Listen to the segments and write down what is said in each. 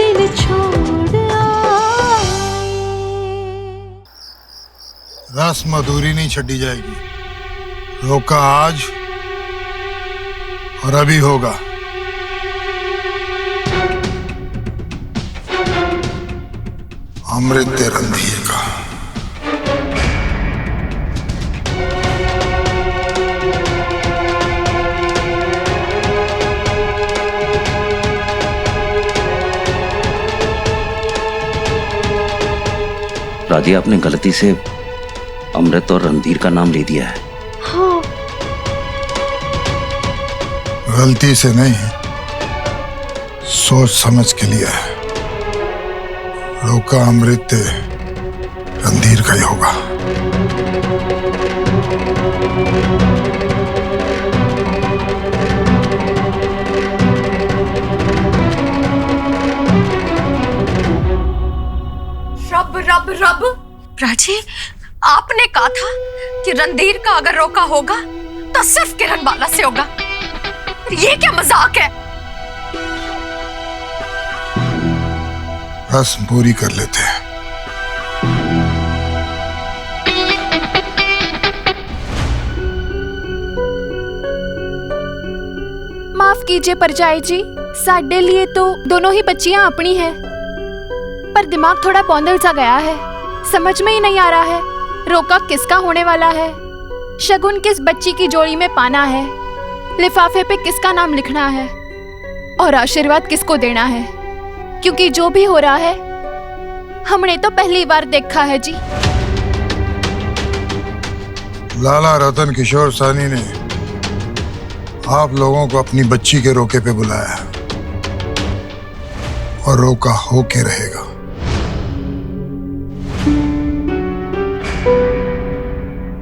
दिल छोड़ आए। रस्म अधूरी नहीं छड़ी जाएगी। रोका आज और अभी होगा। अमृत रणधीर का। राधी, आपने गलती से अमृत और रणधीर का नाम ले दिया है। हाँ। गलती से नहीं, सोच समझ के लिया है। रोका अमृत रणधीर का ही होगा। रब रब रब, प्राची, आपने कहा था कि रणधीर का अगर रोका होगा तो सिर्फ किरण बाला से होगा। ये क्या मजाक है? रस्म पूरी कर लेते हैं। माफ कीजिए परजाई जी, साडे लिए तो दोनों ही बच्चियां अपनी हैं, पर दिमाग थोड़ा पौंधल सा गया है। समझ में ही नहीं आ रहा है रोका किसका होने वाला है, शगुन किस बच्ची की जोड़ी में पाना है, लिफाफे पे किसका नाम लिखना है और आशीर्वाद किसको देना है। क्योंकि जो भी हो रहा है हमने तो पहली बार देखा है जी। लाला रतन किशोर सानी ने आप लोगों को अपनी बच्ची के रोके पे बुलाया है और रोका होके रहेगा।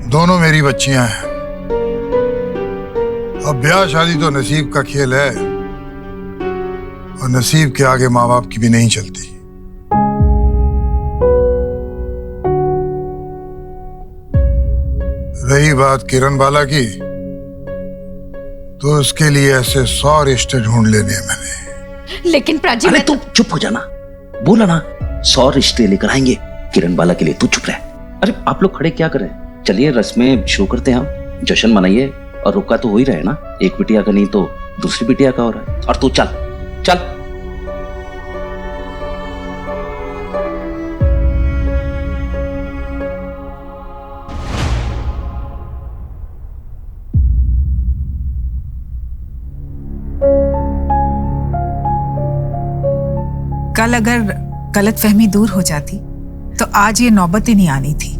दोनों मेरी बच्चियां हैं। अब ब्याह शादी तो नसीब का खेल है और नसीब के आगे माँ बाप की भी नहीं चलती। रही बात किरण बाला की, तो उसके लिए ऐसे 100 रिश्ते ढूंढ लेने हैं मैंने। लेकिन प्राची, अरे तू चुप हो जाना, बोला ना 100 रिश्ते लेकर आएंगे किरण बाला के लिए, तू चुप रह। अरे आप लोग खड़े क्या कर रहे हैं? चलिए रस्में शुरू करते हैं, हम जश्न मनाइए। और रोका तो हो ही रहे ना, एक बिटिया का नहीं तो दूसरी बिटिया का हो रहा है। और तू चल चल। कल अगर गलतफहमी दूर हो जाती तो आज ये नौबत ही नहीं आनी थी।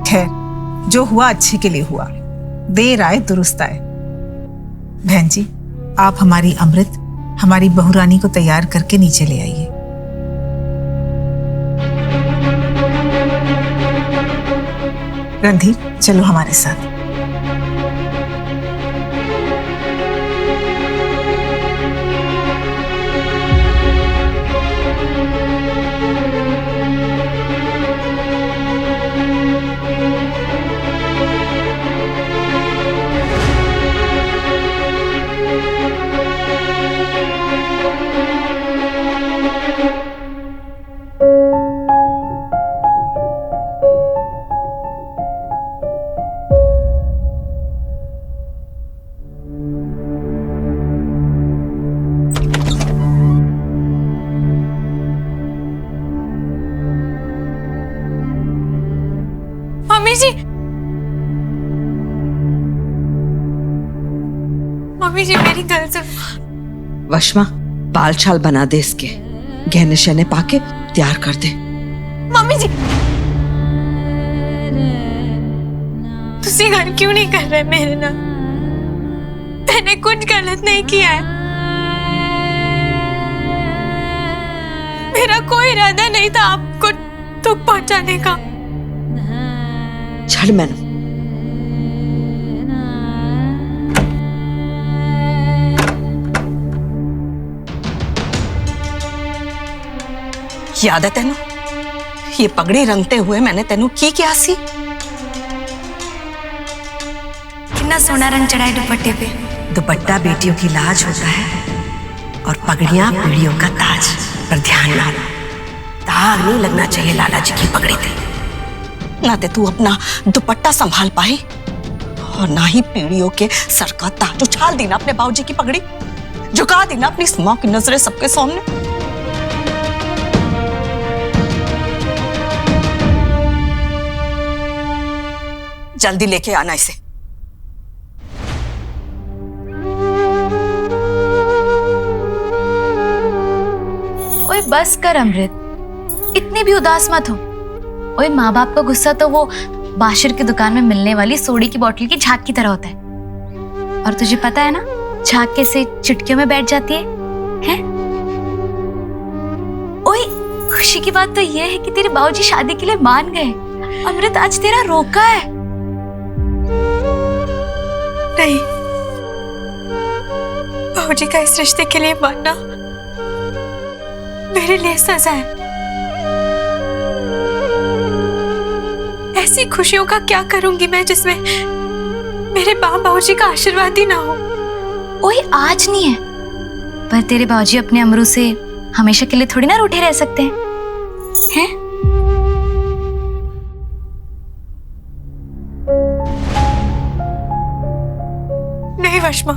खैर, जो हुआ अच्छे के लिए हुआ, देर आए दुरुस्त आए। बहन जी, आप हमारी अमृत, हमारी बहुरानी को तैयार करके नीचे ले आइए। रणधीर, चलो हमारे साथ। मम्मी जी, मम्मी जी मेरी गल सुनो। वशमा, बाल छाल बना दे, इसके गहने शहने पाके तैयार कर दे। मम्मी जी, तुसी घर क्यों नहीं कर रहे मेरे नाल? मैंने कुछ गलत नहीं किया है। मेरा कोई इरादा नहीं था आपको दुख पहुंचाने का। छड़ मैनू। याद है तेनू ये पगड़ी रंगते हुए मैंने तेनू की क्या सी? कितना सोना रंग चढ़ाए दुपट्टे पे। दुपट्टा बेटियों की लाज होता है, और पगड़ियां पीढ़ियों का ताज। पर ध्यान ना, दाग नहीं लगना चाहिए लाला जी की पगड़ी पे। ना ते तू अपना दुपट्टा संभाल पाई और ना ही पीढ़ियों के सर का ताज उछाल दी ना अपने बाबूजी की पगड़ी, झुका दी ना अपनी मां की नजरें सबके सामने। जल्दी लेके आना इसे। ओए बस कर अमृत, इतनी भी उदास मत हो। ओए माँ बाप का गुस्सा तो वो बाशिर की दुकान में मिलने वाली सोडे की बोतल की झाग की तरह होता है। और तुझे पता है ना, झाग कैसे चुटकियों में बैठ जाती है, हैं? ओए खुशी की बात तो ये है कि तेरे बाबूजी शादी के लिए मान गए। अमृत आज तेरा रोका है। नहीं, बाबूजी का इस रिश्ते के लिए मानना मेरे लिए सजा है। ऐसी खुशियों का क्या करूंगी मैं जिसमें मेरे बाप बाबूजी का आशीर्वाद ही ना हो। ओए आज नहीं है, पर तेरे बाबूजी अपने अमरू से हमेशा के लिए थोड़ी ना रूठे रह सकते हैं? नहीं वर्षमा,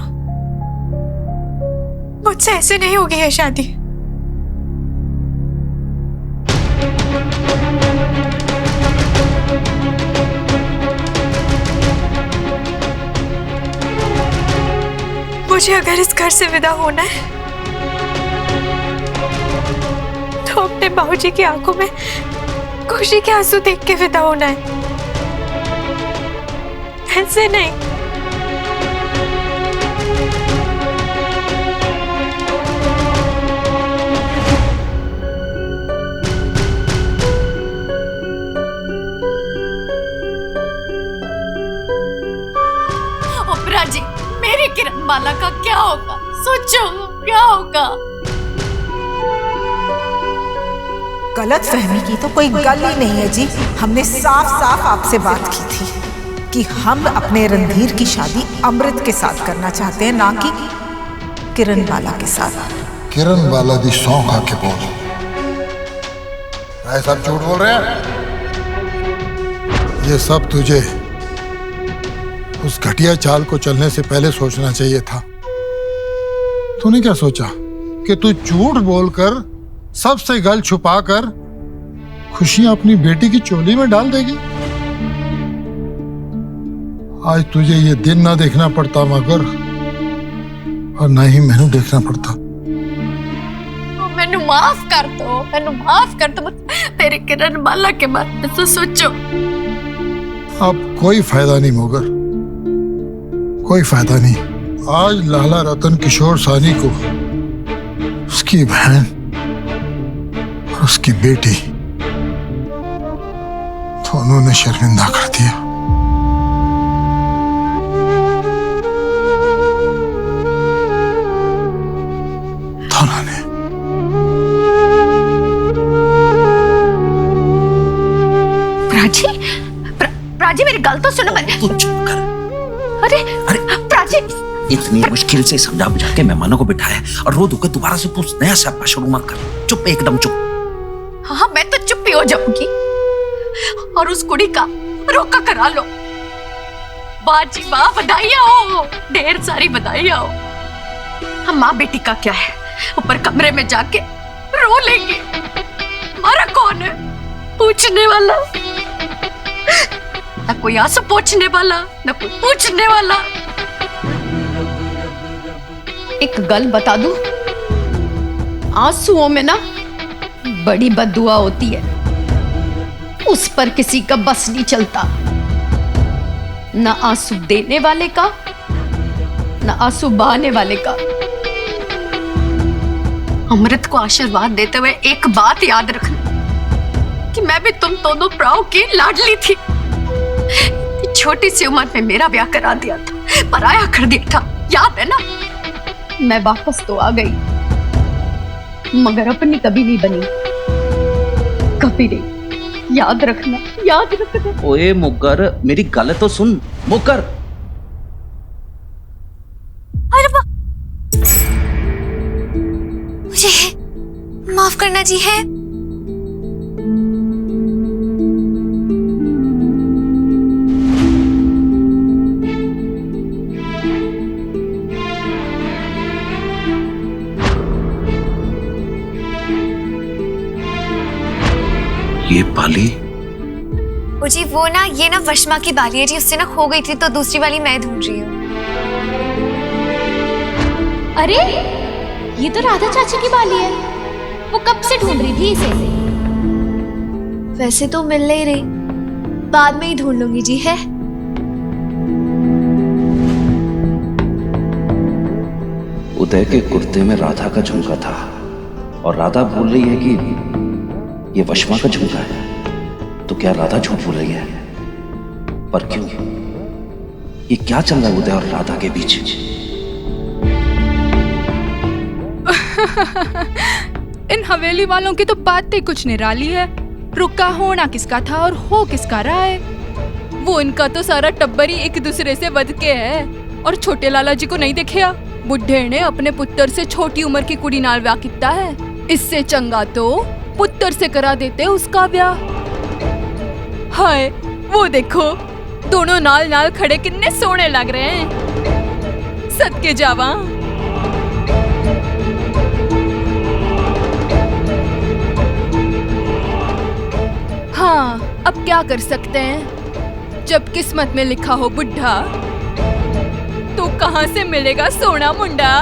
मुझसे ऐसे नहीं होगी ये शादी। मुझे अगर इस घर से विदा होना है तो अपने बाबूजी की आंखों में खुशी के आंसू देख के विदा होना है, ऐसे नहीं। जी, मेरी किरणमाला का क्या होगा? सोचो क्या होगा? गलत फहमी की तो कोई गल ही नहीं है जी। हमने साफ साफ आपसे बात की थी कि हम अपने रणधीर की शादी अमृत के साथ करना चाहते हैं, ना कि किरणबाला के साथ। किरणबाला दी सौं खा के बोल, राय साहब झूठ बोल रहे हैं। ये सब तुझे उस घटिया चाल को चलने से पहले सोचना चाहिए था। तूने क्या सोचा कि तू झूठ बोलकर सबसे गल छुपाकर खुशियां अपनी बेटी की चोली में डाल देगी? आज तुझे ये दिन ना देखना पड़ता मगर, और ना ही मैनू देखना पड़ता। मैनू माफ कर दो, मैनू माफ कर दो। तेरे किरणमाला के बारे में तो सोचो। अब कोई फायदा नहीं मगर, कोई फायदा नहीं। आज लाला रतन किशोर सानी को उसकी बहन और उसकी बेटी दोनों ने शर्मिंदा कर दिया। दोनों ने। प्राची मेरी गल तो सुनो। तू चुप कर। अरे प्राची, इतनी मुश्किल से समझा बुझा के मेहमानों को बिठाया और रो धोकर दोबारा से तू नया स्यापा शुरू मत कर। चुप, एकदम चुप। हाँ मैं तो चुप ही हो जाऊंगी और उस कुड़ी का रोका करा लो। बाजी वाह, बधाइयां हो, ढेर सारी बधाइयां हो। हम माँ बेटी का क्या है, ऊपर कमरे में जाके रो लेंगे। हमारा कौन है पूछने वाला? ना कोई आंसू पोंछने वाला, ना कोई पूछने वाला। एक गल बता दूं, आंसुओं में ना बड़ी बद्दुआ होती है, उस पर किसी का बस नहीं चलता। ना आंसू देने वाले का, ना आंसू बहाने वाले का। अमृत को आशीर्वाद देते हुए एक बात याद रखना कि मैं भी तुम दोनों भराओं की लाडली थी। छोटी सी उम्र में मेरा ब्याह करा दिया था, पराया कर दिया था, याद है ना? मैं वापस तो आ गई, मगर अपनी कभी नहीं बनी, कभी नहीं। याद रखना, याद रखना। ओए मुगर, मेरी गल तो सुन मुगर। अरे मुझे माफ करना जी है। ये बाली? ओ जी वो ना, ये ना वशमा की बाली है जी, उससे ना खो गई थी तो दूसरी वाली मैं ढूंढ रही हूँ। अरे ये तो राधा चाची की बाली है, वो कब से ढूंढ रही थी इसे। वैसे तो मिल नहीं रही, बाद में ही ढूंढ लूंगी जी है। उदय के कुर्ते में राधा का झुमका था और राधा बोल रही है कि ये वशमा का झुमका है, तो क्या राधा झूठ बोल रही है? पर क्यों? ये क्या चल रहा है उदय और राधा के बीच? इन हवेली वालों की तो बातें कुछ निराली है। रुका होना किसका था और हो किसका रहा है। वो इनका तो सारा टब्बर ही एक दूसरे से बद के है। और छोटे लाला जी को नहीं देखिया, बुढ़े ने अपने पुत्र से छोटी उम्र की कुड़ी नाल ब्याह किया है। इससे चंगा तो पुत्र से करा देते उसका ब्याह। हाय वो देखो, दोनों नाल नाल खड़े कितने सोने लग रहे हैं। सदके जावा। हाँ अब क्या कर सकते हैं, जब किस्मत में लिखा हो बुढ़ा तो कहां से मिलेगा सोना मुंडा।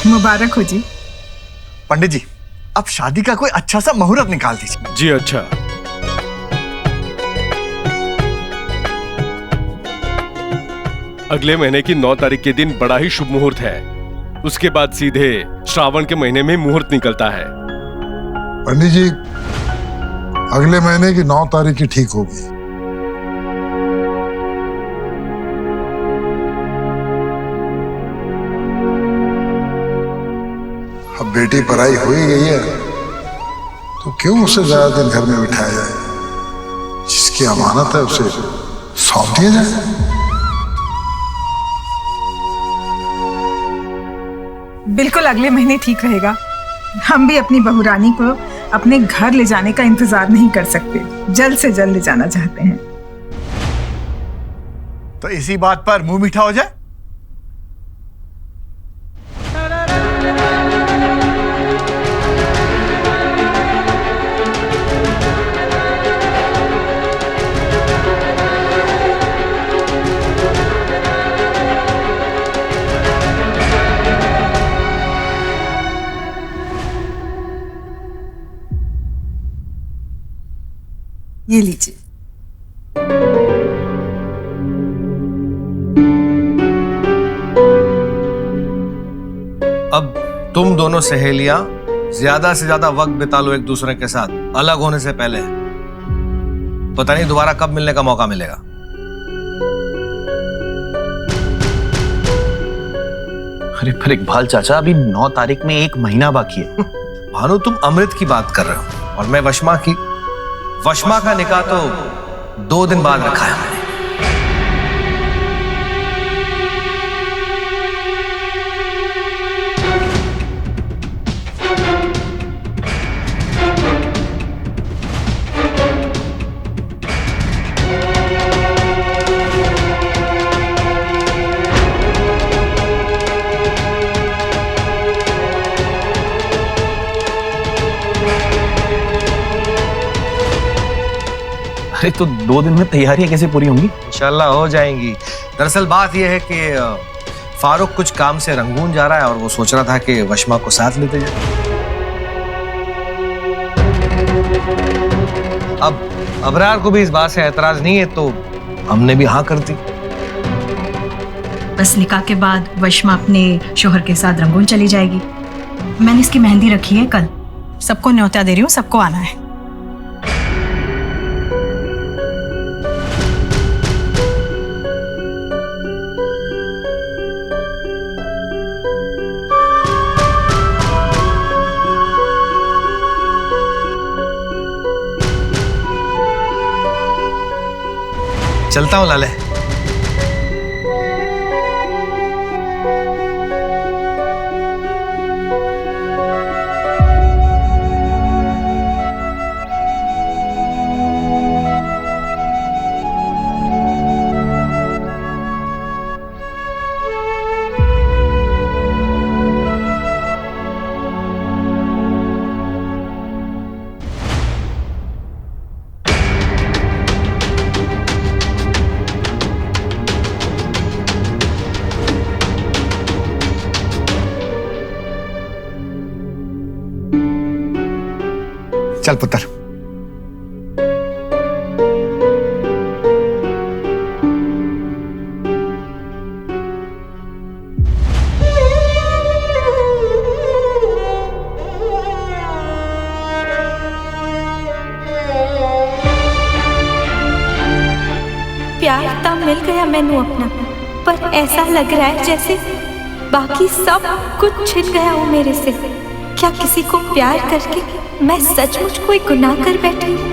मुबारक हो जी। पंडित जी, अब शादी का कोई अच्छा सा मुहूर्त निकाल दीजिए। जी अच्छा। अगले महीने की 9 तारीख के दिन बड़ा ही शुभ मुहूर्त है। उसके बाद सीधे श्रावण के महीने में मुहूर्त निकलता है। पंडित जी, अगले महीने की 9 तारीख ही ठीक होगी। अब बेटी पराई हो ही गई है तो क्यों उसे ज्यादा दिन घर में बिठाया जाए। जिसकी अमानत है उसे सौंप दिया जाए। बिल्कुल अगले महीने ठीक रहेगा। हम भी अपनी बहुरानी को अपने घर ले जाने का इंतजार नहीं कर सकते, जल्द से जल्द ले जाना चाहते हैं। तो इसी बात पर मुंह मीठा हो जाए। ये लीजिए। अब तुम दोनों सहेलियां ज्यादा से ज्यादा वक्त बिता लो एक दूसरे के साथ, अलग होने से पहले। पता नहीं दोबारा कब मिलने का मौका मिलेगा। अरे पर इकबाल चाचा, अभी 9 तारीख में 1 महीना बाकी है। भानु, तुम अमृत की बात कर रहे हो और मैं वशमा की। वशमा का निकाह तो 2 दिन बाद रखा है हमने। अरे तो 2 दिन में तैयारियां कैसे पूरी होंगी? इंशाल्लाह हो जाएंगी। दरअसल बात यह है कि फारूक कुछ काम से रंगून जा रहा है और वो सोच रहा था कि वशमा को साथ लेते जाए। अब अबरार को भी इस बात से एतराज नहीं है तो हमने भी हाँ कर दी। बस निकाह के बाद वशमा अपने शोहर के साथ रंगून चली जाएगी। मैंने इसकी मेहंदी रखी है कल। सबको न्योता दे रही हूँ, सबको आना है। चलता हूँ लाले। चल पुत्र। प्यार तो मिल गया मैनू अपना, पर ऐसा लग रहा है जैसे बाकी सब कुछ छिन गया हो मेरे से। क्या किसी को प्यार करके मैं सचमुच कोई गुनाह कर बैठी हूँ?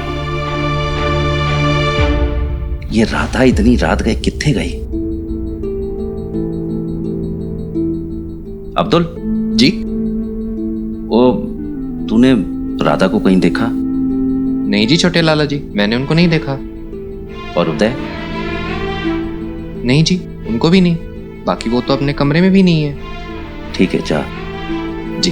ये राधा इतनी रात गए कित्थे गई? अब्दुल जी, ओ तूने राधा को कहीं देखा? नहीं जी छोटे लाला जी, मैंने उनको नहीं देखा। और उदय? नहीं जी, उनको भी नहीं। बाकी वो तो अपने कमरे में भी नहीं है। ठीक है, जा। जी।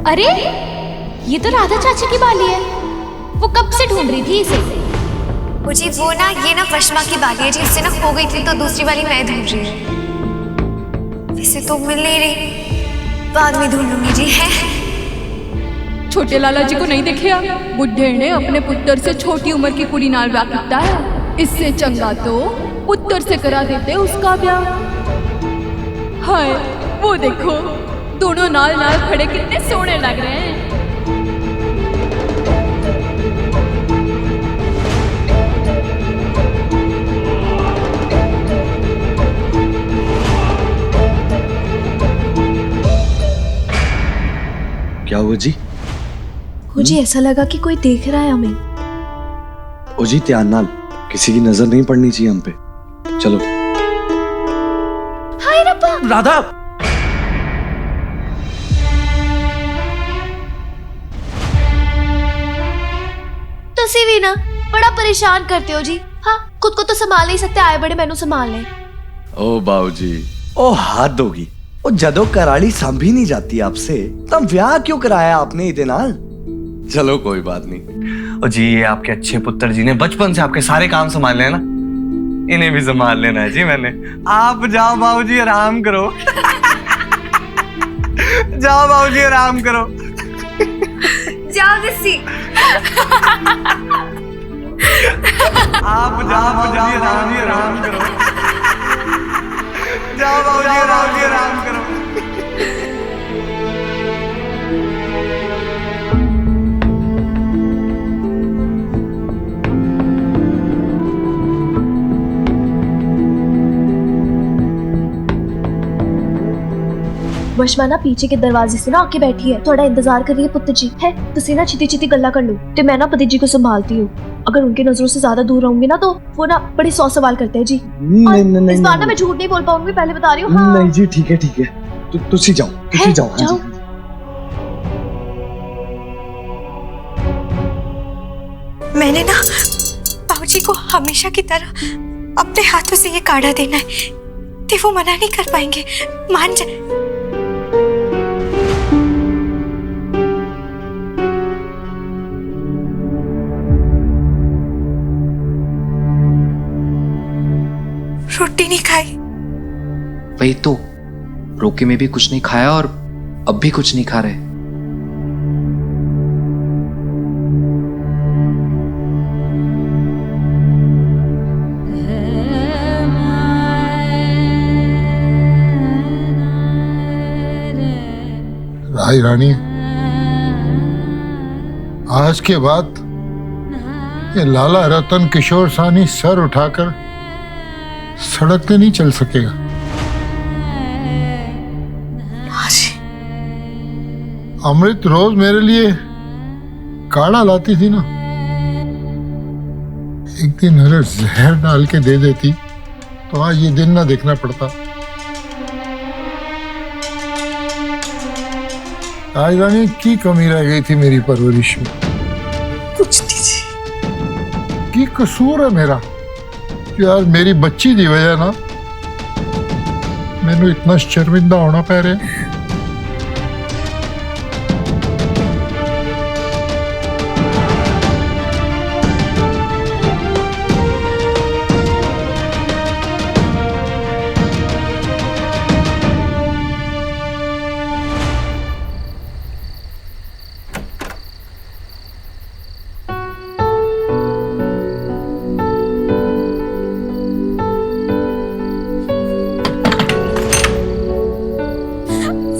अरे ये तो राधा चाची की बाली है। वो कब से ढूंढ रही थी इसे। जी वो ना, ये ना वशमा की बाली है जी। इससे ना खो गई थी तो दूसरी वाली मैं ढूंढ रही हूँ। इसे तो मिल नहीं रही, बाद में ढूंढूंगी जी। है छोटे लाला जी को नहीं देखे आप? बुढ़े ने अपने पुत्र से छोटी उम्र की कुड़ी नाल ब्याह किया है। इससे चंगा तो पुत्र से करा देते उसका ब्याह। हाय वो देखो, दोनों नाल नाल खड़े कितने सोने लग रहे हैं। क्या हुआ जी? मुझे ऐसा लगा कि कोई देख रहा है हमें। ओ जी ध्यान नाल, किसी की नजर नहीं पड़नी चाहिए हम पे। चलो। हाय रब्बा। राधा, तुसी भी ना बड़ा परेशान करते हो जी। हाँ, खुद को तो संभाल नहीं सकते, आए बड़े मैनू संभाल ले। ओ बाऊ जी, ओ हाथ होगी। ओ जदों कराली सांभी नहीं जाती आपसे, तब ब्याह क्यों कराया आपने इतने नाल? चलो कोई बात नहीं। और जी ये आपके अच्छे पुत्र जी ने बचपन से आपके सारे काम संभाले हैं ना। इन्हें भी संभाल लेना है जी मैंने। आप जाओ बाबूजी, आराम करो। जाओ बाबूजी, आराम करो। जाओ जस्सी। आप जाओ बाबूजी, आराम करो। जाओ बाबूजी, आराम करो। वशमा ना पीछे के दरवाजे से ना आके बैठी है, थोड़ा इंतजार कर रही है पुत्र जी है। तुसी ना छिती छिती गल्ला कर लो ते मैं ना भतीजी को संभालती हूँ। अगर उनकी नजरों से ज्यादा दूर रहूंगी ना तो वो ना बड़े 100 सवाल करते हैं जी। नहीं, इस बार ना मैं झूठ नहीं बोल पाऊंगी, पहले बता रही हूँ। हाँ। नहीं जी, ठीक है। तुसी जाओ। जाओ। मैंने ना बाबूजी को हमेशा की तरह अपने हाथों से ये काढ़ा देना है, ते वो मना नहीं कर पाएंगे। मान जा। रोटी नहीं खाई। वही तो, रोके में भी कुछ नहीं खाया और अब भी कुछ नहीं खा रहे। राई रानी, आज के बाद ये लाला रतन किशोर सानी सर उठाकर सड़क पे नहीं चल सकेगा। अमृत रोज मेरे लिए काढ़ा लाती थी ना, एक दिन अगर जहर डाल के दे देती तो आज ये दिन ना देखना पड़ता। आज रानी की कमी रह गई थी मेरी परवरिश में? कुछ नहीं जी। की कसूर है मेरा यार? मेरी बच्ची दी वजह ना मैनू इतना शर्मिंदा होना पै रहा।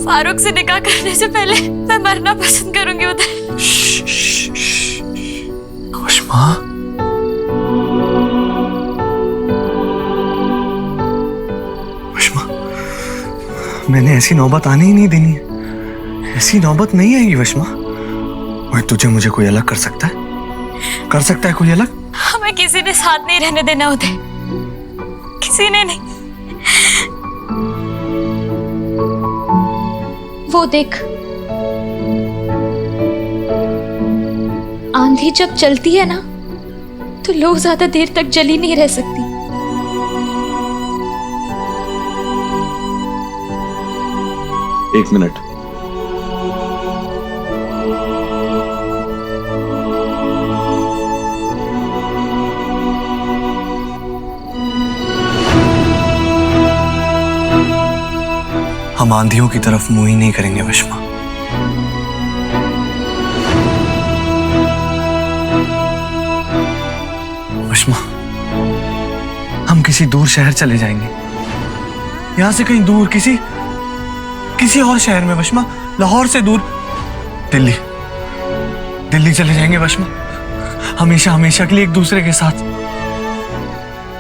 फारूक से निकाह करने से पहले मैं मरना पसंद करूंगी उधर। वशमा, वशमा, मैंने ऐसी नौबत आने ही नहीं देनी है। ऐसी नौबत नहीं आएगी वशमा। और तुझे मुझे कोई अलग कर सकता है? कर सकता है कोई अलग? हमें किसी ने साथ नहीं रहने देना उधर, किसी ने नहीं। वो देख, आंधी जब चलती है ना तो लोग ज्यादा देर तक जली नहीं रह सकती। एक मिनट। हम आंधियों की तरफ मुंह ही नहीं करेंगे वशमा। वशमा, हम किसी दूर शहर चले जाएंगे, यहां से कहीं दूर, किसी और शहर में वशमा। लाहौर से दूर, दिल्ली चले जाएंगे वशमा। हमेशा हमेशा के लिए एक दूसरे के साथ,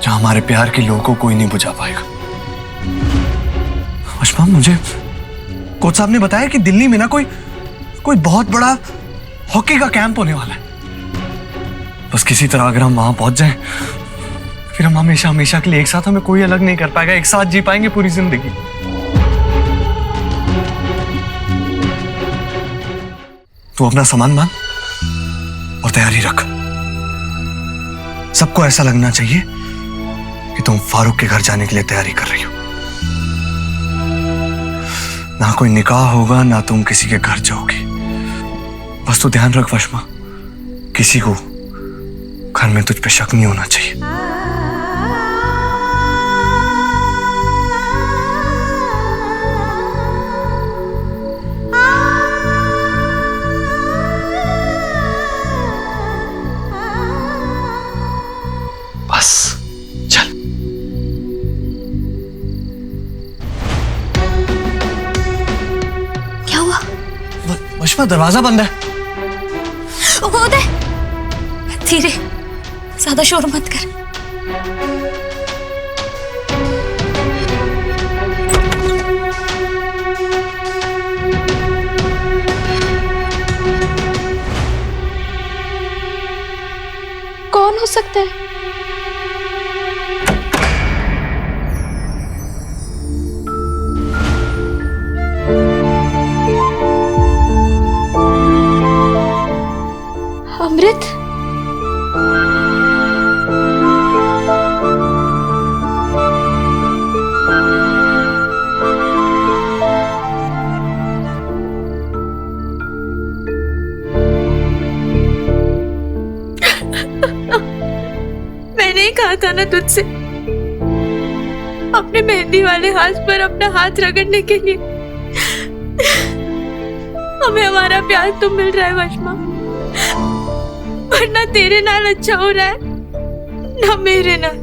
जहां हमारे प्यार की लौ को कोई नहीं बुझा पाएगा। वशमा, मुझे कोच साहब ने बताया कि दिल्ली में ना कोई बहुत बड़ा हॉकी का कैंप होने वाला है। बस किसी तरह अगर हम वहां पहुंच जाएं, फिर हम हमेशा हमेशा के लिए एक साथ, हमें कोई अलग नहीं कर पाएगा, एक साथ जी पाएंगे पूरी जिंदगी। तू अपना सामान बांध और तैयारी रख। सबको ऐसा लगना चाहिए कि तुम फारूक के घर जाने के लिए तैयारी कर रही हो। ना कोई निकाह होगा, ना तुम किसी के घर जाओगी। बस तो ध्यान रख वशमा, किसी को घर में तुझ पे शक नहीं होना चाहिए। बस चल। क्या हुआ? वशमा दरवाजा बंद है। उदय, धीरे, ज्यादा शोर मत कर। कौन हो सकता है? अमृत? मैंने ही कहा था ना तुझसे अपने मेहंदी वाले हाथ पर अपना हाथ रगड़ने के लिए। हमें हमारा प्यार तो मिल रहा है वशमा, पर ना तेरे नाल अच्छा हो रहा है ना मेरे नाल।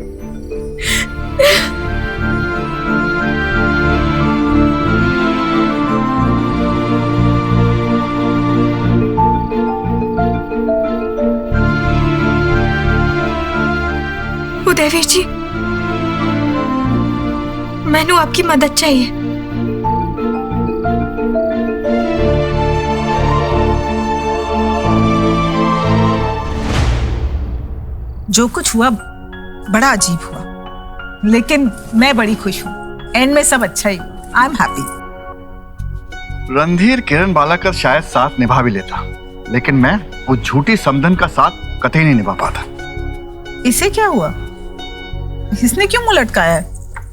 उदयवीर जी, मैनू आपकी मदद चाहिए। जो कुछ हुआ बड़ा अजीब हुआ, लेकिन मैं बड़ी खुश हूँ। एंड में सब अच्छा ही हुआ। I am happy. Randhir Kiran Bala का शायद साथ निभा भी लेता, लेकिन मैं वो झूठी समधन का साथ कतई नहीं निभा पाता। इसे क्या हुआ? इसने क्यों मुंह लटकाया है?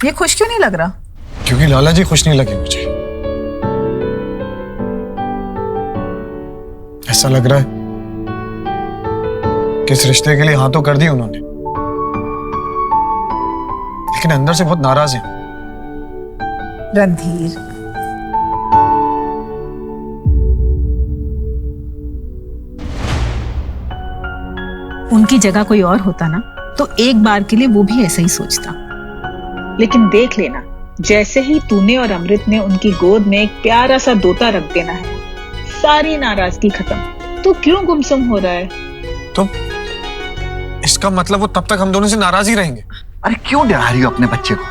ये खुश क्यों नहीं लग रहा? क्योंकि लाला जी खुश नहीं लगे मुझे। ऐसा लग रहा है कि इस रिश्ते के लिए हाँ तो कर दी उन्होंने, लेकिन अंदर से बहुत नाराज हैं। रणधीर, उनकी जगह कोई और होता ना तो एक बार के लिए वो भी ऐसा ही सोचता, लेकिन देख लेना, जैसे ही तूने और अमृत ने उनकी गोद में एक प्यारा सा दोता रख देना है, सारी नाराजगी खत्म। तो क्यों गुमसुम हो रहा है? तो इसका मतलब वो तब तक हम दोनों से नाराज ही रहेंगे। अरे क्यों डरा रही हो अपने बच्चे को?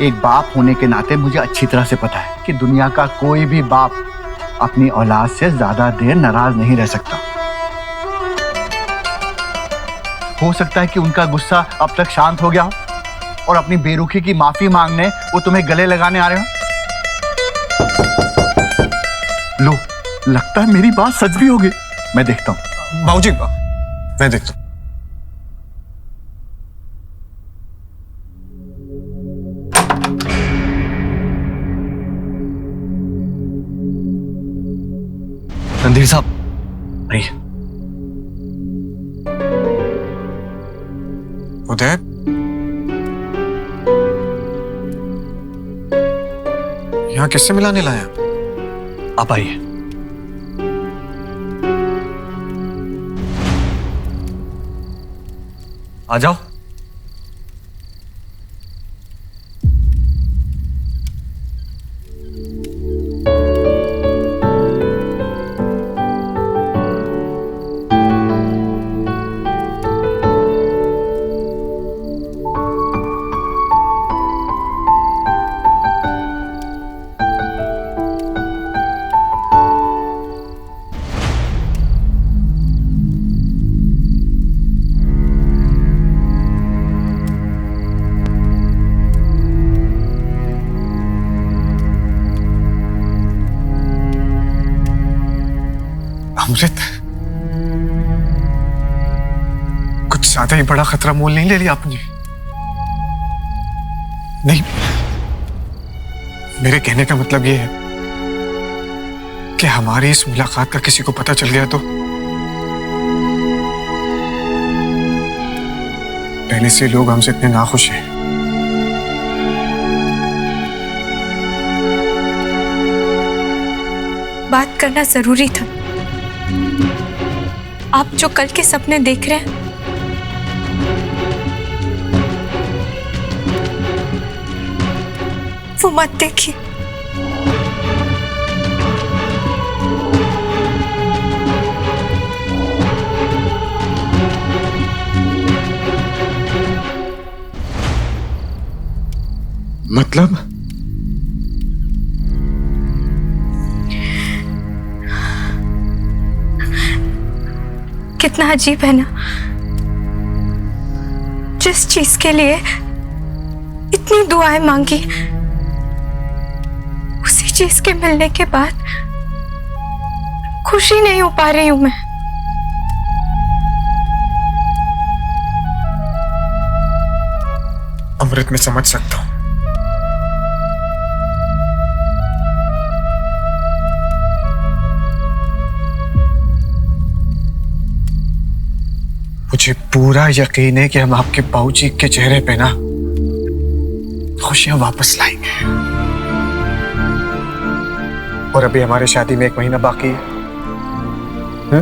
एक बाप होने के नाते मुझे अच्छी तरह से पता है कि दुनिया का कोई भी बाप अपनी औलाद से ज्यादा देर नाराज नहीं रह सकता। हो सकता है कि उनका गुस्सा अब तक शांत हो गया हो और अपनी बेरुखी की माफी मांगने वो तुम्हें गले लगाने आ रहे हो। लो, लगता है मेरी बात सच भी होगी। मैं देखता हूं। बाबूजी, मैं देखता हूं। रणधीर साहब आइए। उदय, यहाँ किससे मिलाने लाया? आप आइए। आ जाओ। अमृत, कुछ ज्यादा ही बड़ा खतरा मोल नहीं ले लिया आपने? नहीं, मेरे कहने का मतलब ये है कि हमारी इस मुलाकात का किसी को पता चल गया तो पहले से लोग हमसे इतने नाखुश हैं। बात करना जरूरी था। आप जो कल के सपने देख रहे हैं वो मत देखिए। मतलब? कितना अजीब है ना, जिस चीज के लिए इतनी दुआएं मांगी, उसी चीज के मिलने के बाद खुशी नहीं हो पा रही हूं मैं। अमृत, मैं समझ सकता हूं। मुझे पूरा यकीन है कि हम आपके बाबूजी के चेहरे पे ना खुशियां वापस लाएंगे। और अभी हमारी शादी में 1 महीना बाकी है।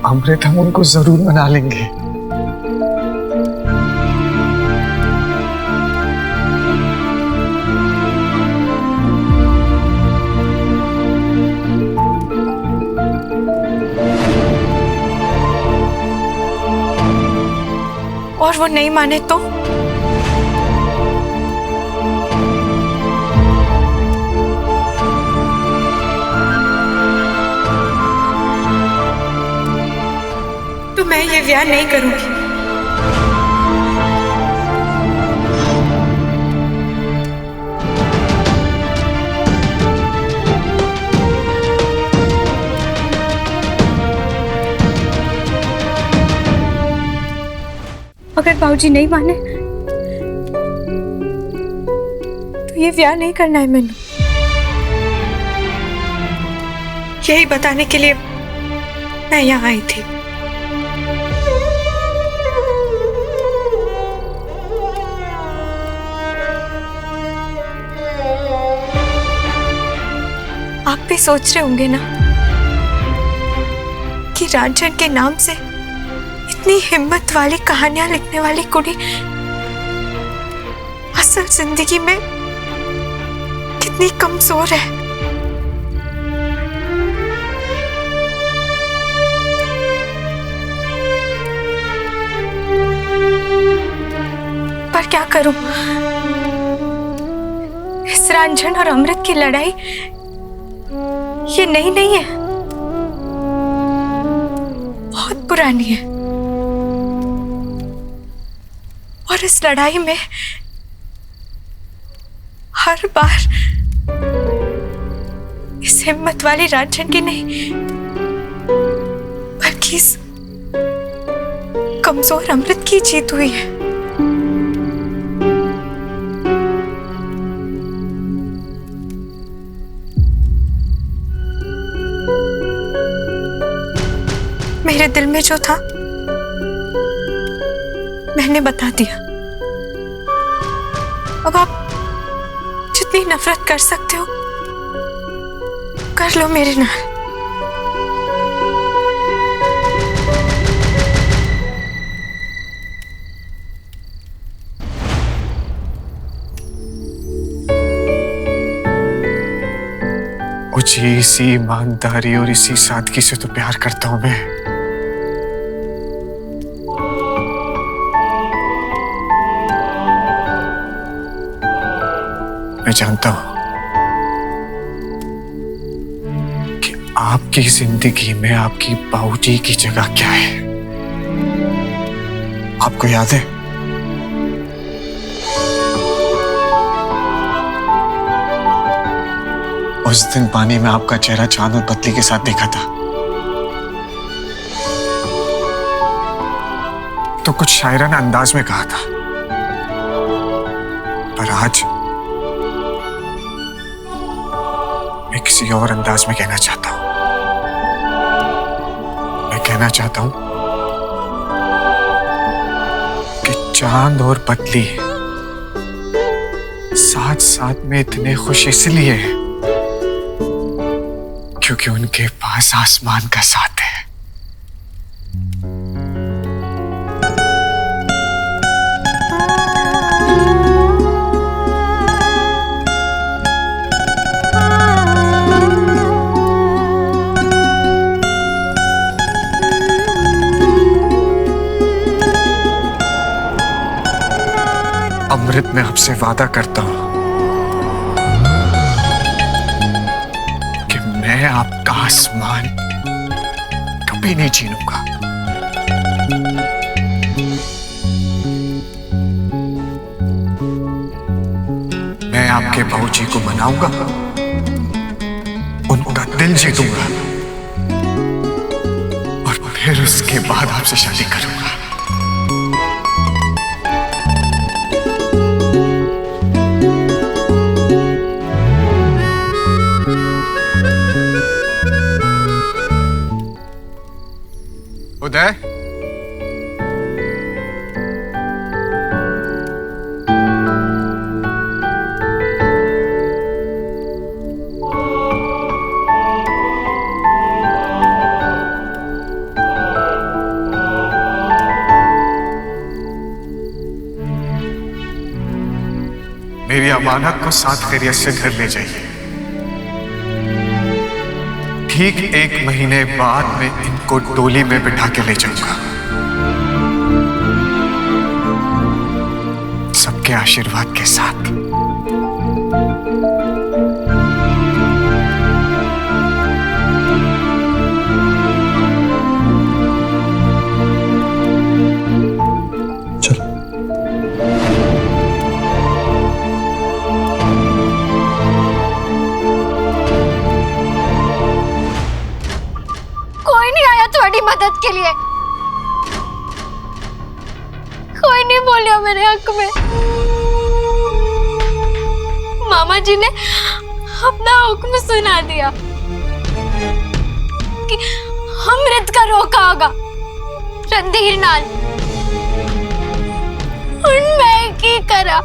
अमृत, हम उनको जरूर मना लेंगे। और वो नहीं माने तो? तो मैं ये ब्याह नहीं करूंगी। अगर बाबूजी नहीं माने तो ये ब्याह नहीं करना है मैंने। यही बताने के लिए मैं यहाँ आई थी। आप भी सोच रहे होंगे ना कि रांझण के नाम से इतनी हिम्मत वाली कहानियां लिखने वाली कुड़ी असल जिंदगी में कितनी कमजोर है। पर क्या करूं, इस रांझण और अमृत की लड़ाई ये नई नहीं है, बहुत पुरानी है। और इस लड़ाई में हर बार इस हिम्मत वाली रांझण की नहीं बल्कि इस कमजोर अमृत की जीत हुई है। मेरे दिल में जो था मैंने बता दिया। अब आप जितनी नफरत कर सकते हो कर लो मेरे नाल। मुझे इसी ईमानदारी और इसी सादगी से तो प्यार करता हूं मैं। मैं जानता हूं कि आपकी जिंदगी में आपकी बाबूजी की जगह क्या है। आपको याद है उस दिन पानी में आपका चेहरा चांद और पतली के साथ देखा था, तो कुछ शायराना अंदाज में कहा था, पर आज मैं किसी और अंदाज में कहना चाहता हूं। मैं कहना चाहता हूं कि चांद और पतली साथ साथ में इतने खुश इसलिए हैं क्योंकि उनके पास आसमान का साथ है। अमृत, मैं आपसे वादा करता हूं कि मैं आपका आसमान कभी नहीं छीनूंगा। मैं आपके बाबूजी को मनाऊंगा, उनका दिल जीतूंगा और फिर उसके बाद आपसे शादी करूंगा। उदय, मेरी अमानत को 7 खैरियत से घर ले जाइए। ठीक 1 महीने बाद मैं इनको डोली में बिठा के ले जाऊंगा, सबके आशीर्वाद के साथ। मदद के लिए कोई नहीं बोलिया मेरे हक में। मामा जी ने अपना हुक्म सुना दिया कि अमृत का रोका होगा रणधीर नाल। मैं की करा,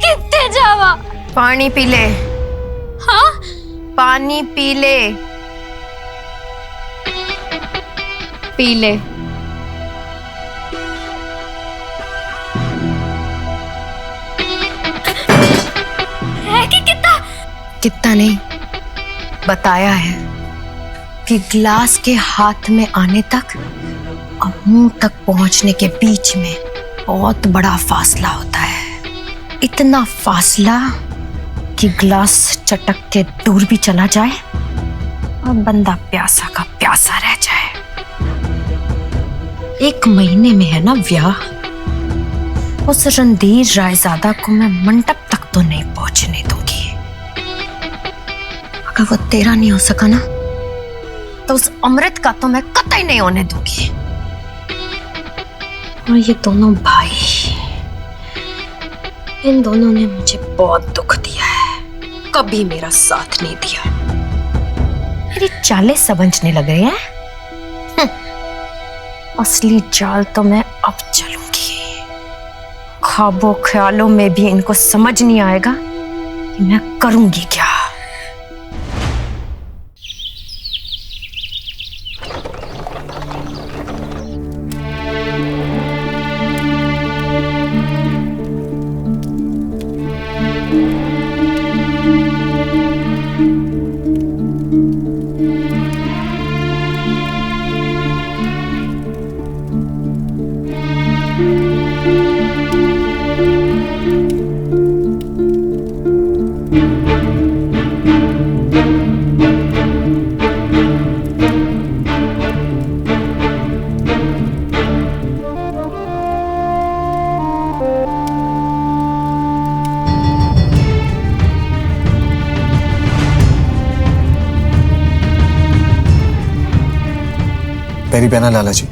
कितने जावा? पानी पी ले। हाँ, पानी पी ले, पी ले। है कि कितना नहीं, बताया है कि ग्लास के हाथ में आने तक और मुंह तक पहुंचने के बीच में बहुत बड़ा फासला होता है। इतना फासला कि ग्लास चटक के दूर भी चला जाए और बंदा प्यासा का प्यासा रह जाए। 1 महीने में है ना व्याह। उस रणधीर रायजादा को मैं मंडप तक तो नहीं पहुंचने दूंगी। अगर वो तेरा नहीं हो सका ना, तो उस अमृत का तो मैं कतई नहीं होने दूंगी। और ये दोनों भाई, इन दोनों ने मुझे बहुत दुख दिया है, कभी मेरा साथ नहीं दिया। मेरी चालें समझने लग रहे हैं। असली चाल तो मैं अब चलूंगी। ख्वाबों ख्यालों में भी इनको समझ नहीं आएगा कि मैं करूंगी क्या। पैरी पहना लाला जी।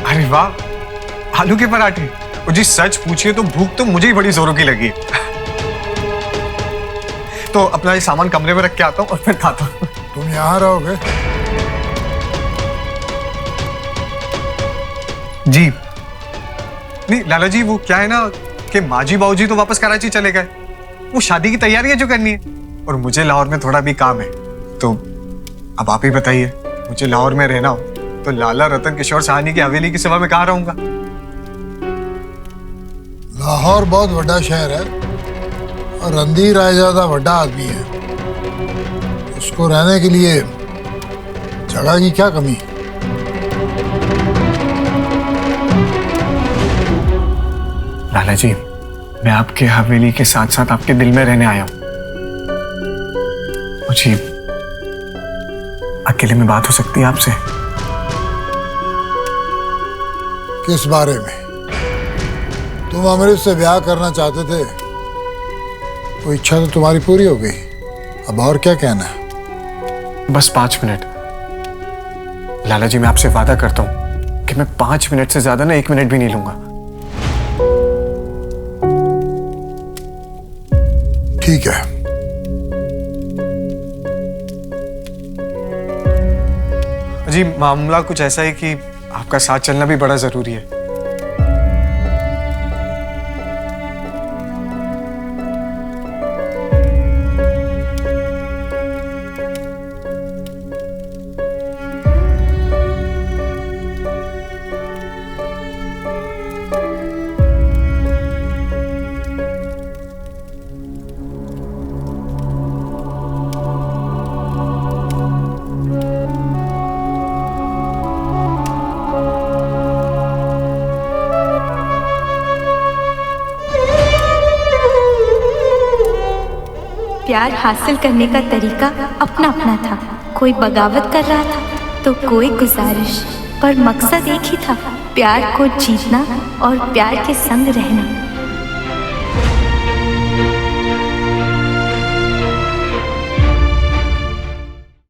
अरे वाह, आलू के पराठे। जी सच पूछिए तो भूख तो मुझे ही बड़ी जोरों की लगी। तो अपना ये सामान कमरे में रख के आता हूँ और फिर खाता हूँ। तुम यहाँ रहोगे? जी नहीं लाला जी, वो क्या है ना कि माजी बाबूजी तो वापस कराची चले गए। वो शादी की तैयारी है जो करनी है, और मुझे लाहौर में थोड़ा भी काम है। तो अब आप ही बताइए, मुझे लाहौर में रहना हो तो लाला रतन किशोर साहनी की हवेली की सिवा में कहाँ रहूंगा? लाहौर बहुत बड़ा शहर है और रणधीर रायजादा बड़ा आदमी है, उसको रहने के लिए जगह की क्या कमी? लाला जी, मैं आपके हवेली के साथ साथ आपके दिल में रहने आया हूं। मुझे अकेले में बात हो सकती है आपसे? किस बारे में? तुम अमृत से ब्याह करना चाहते थे, वो इच्छा तो तुम्हारी पूरी हो गई, अब और क्या कहना है? बस 5 मिनट लाला जी, मैं आपसे वादा करता हूं कि मैं 5 मिनट से ज्यादा ना 1 मिनट भी नहीं लूंगा। ठीक है। जी, मामला कुछ ऐसा है कि आपका साथ चलना भी बड़ा जरूरी है। प्यार हासिल करने का तरीका अपना अपना था। कोई बगावत कर रहा था तो कोई गुजारिश, पर मकसद एक ही था, प्यार को जीतना और प्यार के संग रहना।